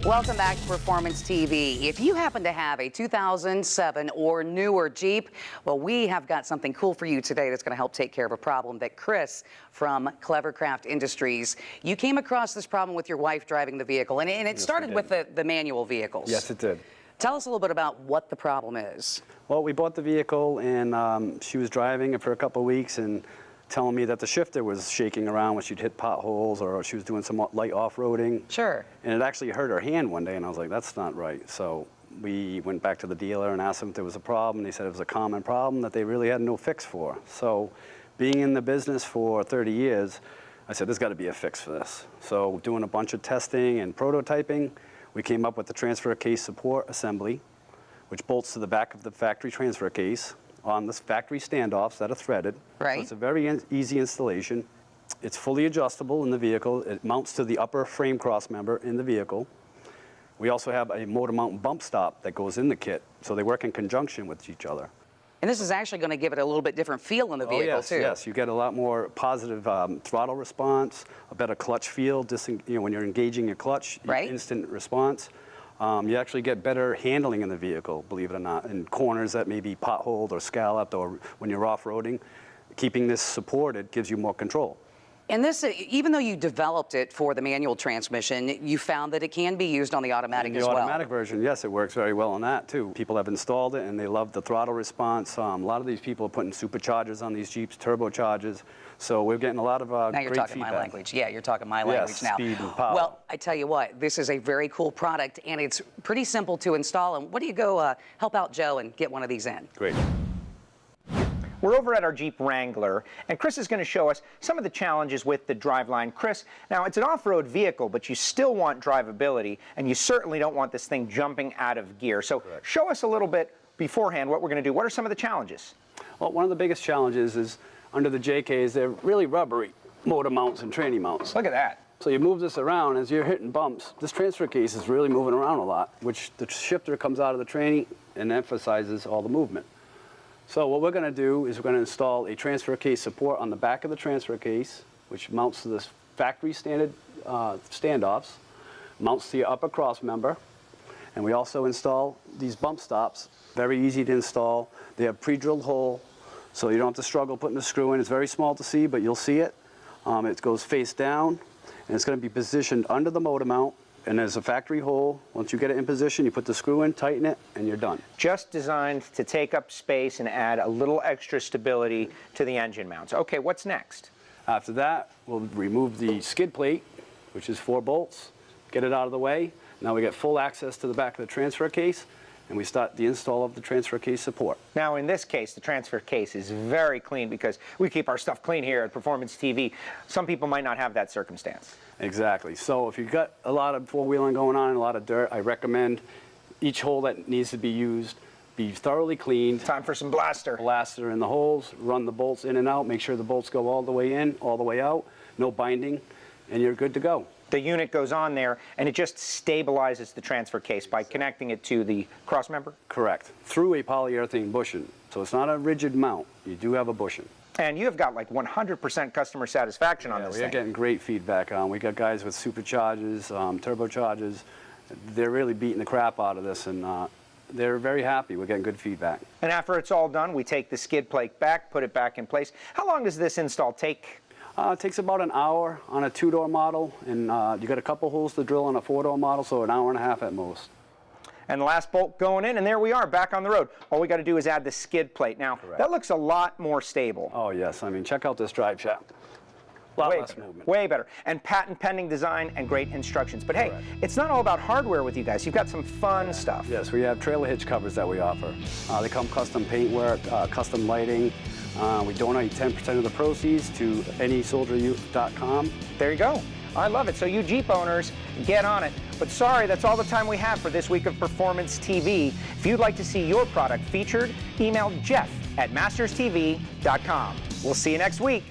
Welcome back to Performance TV. If you happen to have a 2007 or newer Jeep, well, we have got something cool for you today that's going to help take care of a problem that Chris from Chlevercraft Industries, you came across this problem with your wife driving the vehicle, and it started with the manual vehicles. Yes, it did. Tell us a little bit about what the problem is. Well, we bought the vehicle, and she was driving it for a couple of weeks and telling me that the shifter was shaking around when she'd hit potholes or she was doing some light off-roading. Sure. And it actually hurt her hand one day, and I was like, that's not right. So we went back to the dealer and asked them if there was a problem. They said it was a common problem that they really had no fix for. So being in the business for 30 years, I said, there's got to be a fix for this. So doing a bunch of testing and prototyping, we came up with the transfer case support assembly, which bolts to the back of the factory transfer case on the factory standoffs that are threaded. Right. So it's a very easy installation. It's fully adjustable in the vehicle. It mounts to the upper frame cross member in the vehicle. We also have a motor mount bump stop that goes in the kit, so they work in conjunction with each other. And this is actually going to give it a little bit different feel in the vehicle, too. Yes, you get a lot more positive throttle response, a better clutch feel. When you're engaging your clutch, right. Instant response. You actually get better handling in the vehicle, believe it or not, in corners that may be potholed or scalloped, or when you're off-roading. Keeping this supported gives you more control. And this, even though you developed it for the manual transmission, you found that it can be used on the automatic as well. The automatic version, yes, it works very well on that too. People have installed it and they love the throttle response. A lot of these people are putting superchargers on these Jeeps, turbochargers. So we're getting a lot of now great you're talking feedback. My language. Yeah, you're talking my language now. Speed and power. Well, I tell you what, this is a very cool product and it's pretty simple to install. And what do you go help out Joe and get one of these in? Great. We're over at our Jeep Wrangler, and Chris is going to show us some of the challenges with the driveline. Chris, now it's an off-road vehicle, but you still want drivability, and you certainly don't want this thing jumping out of gear. So Correct. Show us a little bit beforehand what we're going to do. What are some of the challenges? Well, one of the biggest challenges is under the JKs, they're really rubbery motor mounts and tranny mounts. Look at that. So you move this around as you're hitting bumps. This transfer case is really moving around a lot, which the shifter comes out of the tranny and emphasizes all the movement. So what we're going to do is we're going to install a transfer case support on the back of the transfer case, which mounts to this factory standard standoffs, mounts to your upper cross member, and we also install these bump stops. Very easy to install. They have pre-drilled hole, so you don't have to struggle putting the screw in. It's very small to see, but you'll see it. It goes face down, and it's going to be positioned under the motor mount. And there's a factory hole. Once you get it in position, you put the screw in, tighten it, and you're done. Just designed to take up space and add a little extra stability to the engine mounts. Okay, what's next? After that, we'll remove the skid plate, which is 4 bolts, get it out of the way. Now we get full access to the back of the transfer case, and we start the install of the transfer case support. Now, in this case, the transfer case is very clean because we keep our stuff clean here at Performance TV. Some people might not have that circumstance. Exactly. So if you've got a lot of four-wheeling going on and a lot of dirt, I recommend each hole that needs to be used be thoroughly cleaned. Time for some blaster. Blaster in the holes, run the bolts in and out, make sure the bolts go all the way in, all the way out, no binding, and you're good to go. The unit goes on there, and it just stabilizes the transfer case by connecting it to the cross member? Correct. Through a polyurethane bushing. So it's not a rigid mount. You do have a bushing. And you have got like 100% customer satisfaction on this thing. We're getting great feedback. We got guys with superchargers, turbochargers. They're really beating the crap out of this, and they're very happy. We're getting good feedback. And after it's all done, we take the skid plate back, put it back in place. How long does this install take? It takes about an hour on a 2-door model, and you got a couple holes to drill on a 4-door model, so an hour and a half at most. And the last bolt going in, and there we are, back on the road. All we got to do is add the skid plate. Now, Correct. That looks a lot more stable. Oh, yes. I mean, check out this drive shaft. A lot less movement. Way better. And patent-pending design and great instructions. But hey, Correct. It's not all about hardware with you guys. You've got some fun stuff. Yes, we have trailer hitch covers that we offer. They come custom paintwork, custom lighting. We donate 10% of the proceeds to anysoldieryouth.com. There you go. I love it. So you Jeep owners, get on it. But sorry, that's all the time we have for this week of Performance TV. If you'd like to see your product featured, email Jeff at masterstv.com. We'll see you next week.